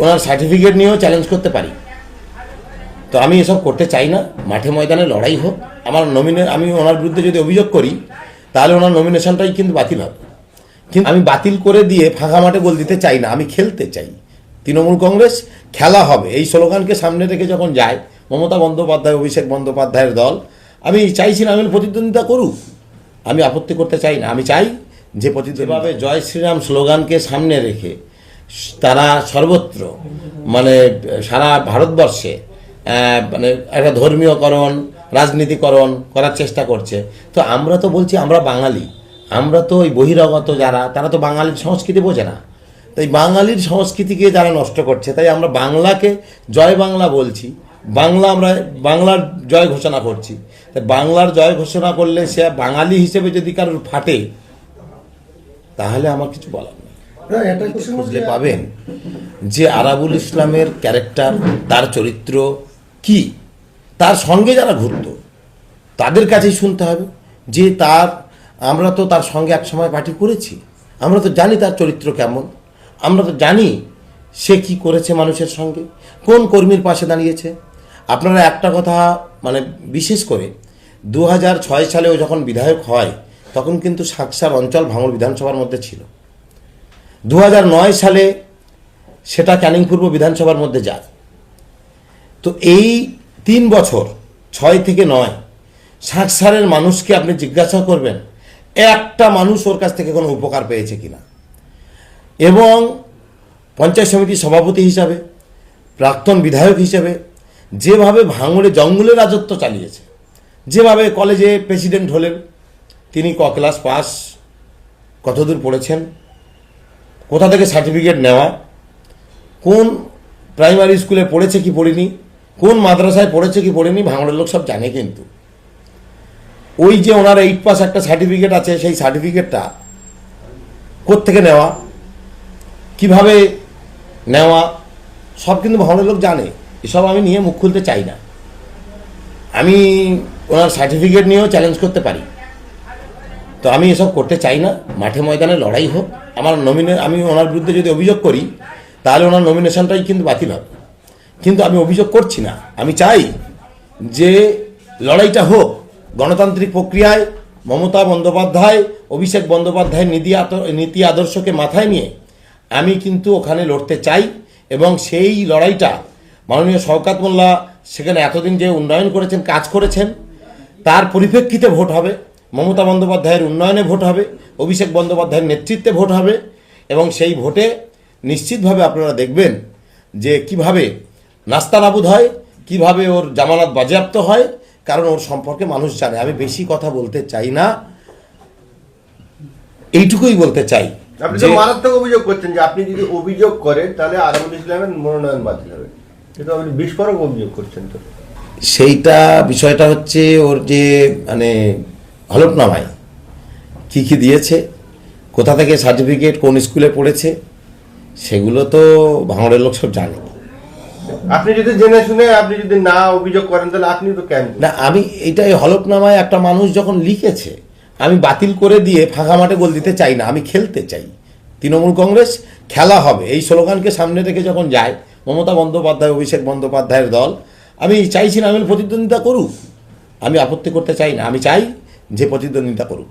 ওনার certificate নিয়েও challenge করতে পারি। তো আমি এসব করতে চাই না। মাঠে ময়দানে লড়াই হোক। আমার আমি ওনার বিরুদ্ধে যদি অভিযোগ করি তাহলে ওনার নমিনেশনটাই কিন্তু বাতিল হবে। কিন্তু আমি বাতিল করে দিয়ে ফাঁকা মাঠে গোল দিতে চাই না, আমি খেলতে চাই। তৃণমূল কংগ্রেস খেলা হবে এই স্লোগানকে সামনে রেখে যখন যায় মমতা বন্দ্যোপাধ্যায়, অভিষেক বন্দ্যোপাধ্যায়ের দল, আমি চাইছি না আমি প্রতিদ্বন্দ্বিতা করুক, আমি আপত্তি করতে চাই না। আমি চাই যে যেভাবে জয় শ্রীরাম স্লোগানকে সামনে রেখে তারা সর্বত্র মানে সারা ভারতবর্ষে মানে একটা ধর্মীয়করণ, রাজনীতিকরণ করার চেষ্টা করছে। তো আমরা তো বলছি আমরা বাঙালি, আমরা তো ওই বহিরাগত যারা, তারা তো বাঙালির সংস্কৃতি বোঝে না। তাই বাঙালির সংস্কৃতিকে যারা নষ্ট করছে, তাই আমরা বাংলাকে জয় বাংলা বলছি, আমরা বাংলার জয় ঘোষণা করছি। তাই বাংলার জয় ঘোষণা করলে সে বাঙালি হিসেবে যদি কারোর ফাটে তাহলে আমার কিছু বলার নেই। বুঝলে পাবেন যে আরাবুল ইসলামের ক্যারেক্টার, তার চরিত্র কি, তার সঙ্গে যারা ঘুরত তাদের কাছেই শুনতে হবে যে আমরা তো তার সঙ্গে একসময় পার্টি করেছি, আমরা তো জানি তার চরিত্র কেমন, আমরা তো জানি সে কি করেছে মানুষের সঙ্গে, কোন কর্মীর পাশে দাঁড়িয়েছে। আপনারা একটা কথা মানে বিশেষ করে 2006 সালেও যখন বিধায়ক হয় তখন কিন্তু সাকসার অঞ্চল ভাঙড় বিধানসভার মধ্যে ছিল। 2009 সালে সেটা ক্যানিং পূর্ব বিধানসভার মধ্যে যায়। তো এই 3 বছর 6 থেকে 9 সাকসারের মানুষকে আপনি জিজ্ঞাসা করবেন একটা মানুষ ওর কাছ থেকে কোনো উপকার পেয়েছে কিনা। এবং পঞ্চায়েত সমিতির সভাপতি হিসাবে, প্রাক্তন বিধায়ক হিসেবে যেভাবে ভাঙড়ে জঙ্গলের রাজত্ব চালিয়েছে, যেভাবে কলেজে প্রেসিডেন্ট হলেন, তিনি ক্লাস পাস, কতদূর পড়েছেন, কোথা থেকে সার্টিফিকেট নেওয়া, কোন প্রাইমারি স্কুলে পড়েছে কি পড়েনি, কোন মাদ্রাসায় পড়েছে কি পড়েনি, ভাঙড়ের লোক সব জানে। কিন্তু ওই যে ওনার 8 পাস একটা সার্টিফিকেট আছে, সেই সার্টিফিকেটটা কোত্থেকে নেওয়া, কিভাবে নেওয়া, সব কিন্তু ভাঙড়ের লোক জানে। এসব আমি নিয়ে মুখ খুলতে চাই না। আমি ওনার সার্টিফিকেট নিয়েও চ্যালেঞ্জ করতে পারি। তো আমি এসব করতে চাই না। মাঠে ময়দানে লড়াই হোক। আমি ওনার বিরুদ্ধে যদি অভিযোগ করি তাহলে ওনার নমিনেশনটাই কিন্তু বাতিল হবে। কিন্তু আমি অভিযোগ করছি না। আমি চাই যে লড়াইটা হোক গণতান্ত্রিক প্রক্রিয়ায়। মমতা বন্দ্যোপাধ্যায়, অভিষেক বন্দ্যোপাধ্যায়ের নীতি আদর্শকে মাথায় নিয়ে আমি কিন্তু ওখানে লড়তে চাই। এবং সেই লড়াইটা মাননীয় শওকত মোল্লা সেখানে এতদিন যে উন্নয়ন করেছেন, কাজ করেছেন, তার পরিপ্রেক্ষিতে ভোট হবে। মমতা বন্দ্যোপাধ্যায়ের উন্নয়নে ভোট হবে, অভিষেক বন্দ্যোপাধ্যায়ের নেতৃত্বে ভোট হবে। এবং সেই ভোটে নিশ্চিতভাবে আপনারা দেখবেন যে কিভাবে নাস্তানাবুদ হয়, কিভাবে ওর জামানত বাজেয়াপ্ত হয়, কারণ ওর সম্পর্কে মানুষ জানে। আমি বেশি কথা বলতে চাই না, এইটুকুই বলতে চাই। আপনি তো মারাত্মক অভিযোগ করছেন যে আপনি যদি অভিযোগ করেন তাহলে আরাবুল ইসলামের মনোনয়ন বাতিল হবে। কিন্তু আপনি বিস্ফোরক অভিযোগ করছেন। তো সেইটা বিষয়টা হচ্ছে ওর যে মানে হলফনামায় কী কী দিয়েছে, কোথা থেকে সার্টিফিকেট, কোন স্কুলে পড়েছে, সেগুলো তো ভাঙড়ের লোক সব জানে। আপনি যদি জেনে শুনে আপনি যদি না অভিযোগ করেন তাহলে আপনি তো কেন না, আমি এইটাই হলফনামায় একটা মানুষ যখন লিখেছে আমি বাতিল করে দিয়ে ফাঁকা মাঠে গোল দিতে চাই না, আমি খেলতে চাই। তৃণমূল কংগ্রেস খেলা হবে এই স্লোগানকে সামনে রেখে যখন যায় মমতা বন্দ্যোপাধ্যায়, অভিষেক বন্দ্যোপাধ্যায়ের দল, আমি চাইছি না আমি প্রতিদ্বন্দ্বিতা করুক, আমি আপত্তি করতে চাই না। আমি চাই যে প্রতিদ্বন্দ্বিতা করুক।